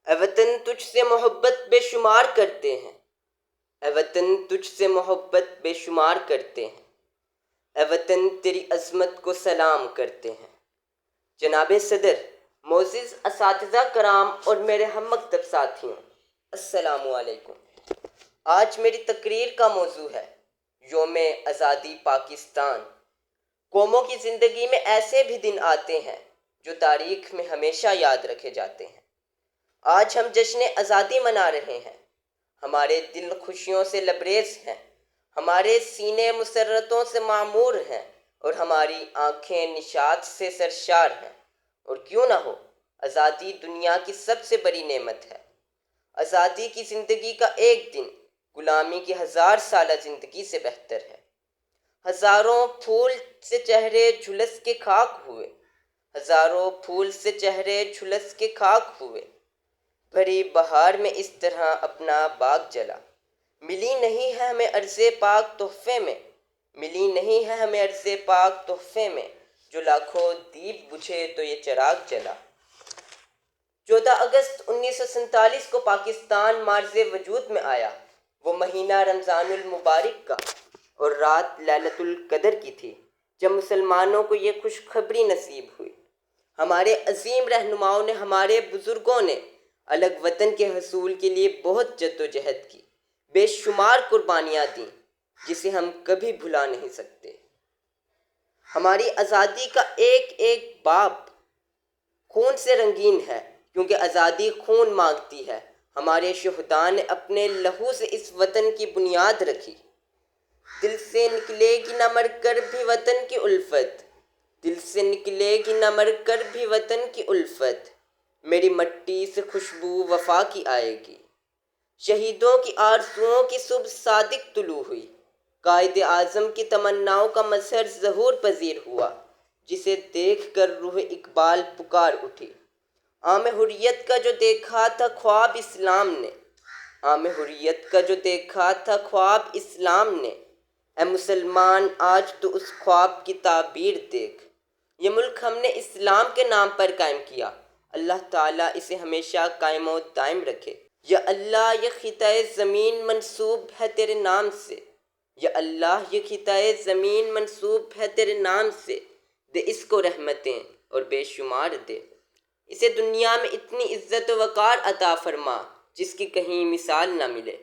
اے وطن تجھ سے محبت بے شمار کرتے ہیں، اے وطن تجھ سے محبت بے شمار کرتے ہیں، اے وطن تیری عظمت کو سلام کرتے ہیں۔ جناب صدر، معزز اساتذہ کرام اور میرے ہم مکتب ساتھیوں، السلام علیکم۔ آج میری تقریر کا موضوع ہے یوم آزادی پاکستان۔ قوموں کی زندگی میں ایسے بھی دن آتے ہیں جو تاریخ میں ہمیشہ یاد رکھے جاتے ہیں۔ آج ہم جشن آزادی منا رہے ہیں، ہمارے دل خوشیوں سے لبریز ہیں، ہمارے سینے مسرتوں سے معمور ہیں اور ہماری آنکھیں نشاط سے سرشار ہیں۔ اور کیوں نہ ہو، آزادی دنیا کی سب سے بڑی نعمت ہے۔ آزادی کی زندگی کا ایک دن غلامی کی 1000 سالہ زندگی سے بہتر ہے۔ ہزاروں پھول سے چہرے جھلس کے خاک ہوئے، ہزاروں پھول سے چہرے جھلس کے خاک ہوئے، بھری بہار میں اس طرح اپنا باغ جلا۔ ملی نہیں ہے ہمیں عرض پاک تحفے میں، ملی نہیں ہے ہمیں عرض پاک تحفے میں، جو لاکھوں دیپ بجھے تو یہ چراغ جلا۔ 14 اگست 1947 کو پاکستان معرض وجود میں آیا۔ وہ مہینہ رمضان المبارک کا اور رات لیلۃ القدر کی تھی جب مسلمانوں کو یہ خوشخبری نصیب ہوئی۔ ہمارے عظیم رہنماؤں نے، ہمارے بزرگوں نے الگ وطن کے حصول کے لیے بہت جدوجہد کی، بے شمار قربانیاں دیں جسے ہم کبھی بھلا نہیں سکتے۔ ہماری آزادی کا ایک ایک باب خون سے رنگین ہے، کیونکہ آزادی خون مانگتی ہے۔ ہمارے شہداء نے اپنے لہو سے اس وطن کی بنیاد رکھی۔ دل سے نکلے گی نہ مر کر بھی وطن کی الفت، دل سے نکلے گی نہ مر کر بھی وطن کی الفت، میری مٹی سے خوشبو وفا کی آئے گی۔ شہیدوں کی آرزوؤں کی صبح صادق طلوع ہوئی، قائد اعظم کی تمناؤں کا مظہر ظہور پذیر ہوا، جسے دیکھ کر روح اقبال پکار اٹھی۔ عام حریت کا جو دیکھا تھا خواب اسلام نے، عام حریت کا جو دیکھا تھا خواب اسلام نے، اے مسلمان آج تو اس خواب کی تعبیر دیکھ۔ یہ ملک ہم نے اسلام کے نام پر قائم کیا، اللہ تعالیٰ اسے ہمیشہ قائم و دائم رکھے۔ یا اللہ یہ خطۂ زمین منسوب ہے تیرے نام سے، یا اللہ یہ خطۂ زمین منسوب ہے تیرے نام سے، دے اس کو رحمتیں اور بے شمار دے۔ اسے دنیا میں اتنی عزت و وقار عطا فرما جس کی کہیں مثال نہ ملے۔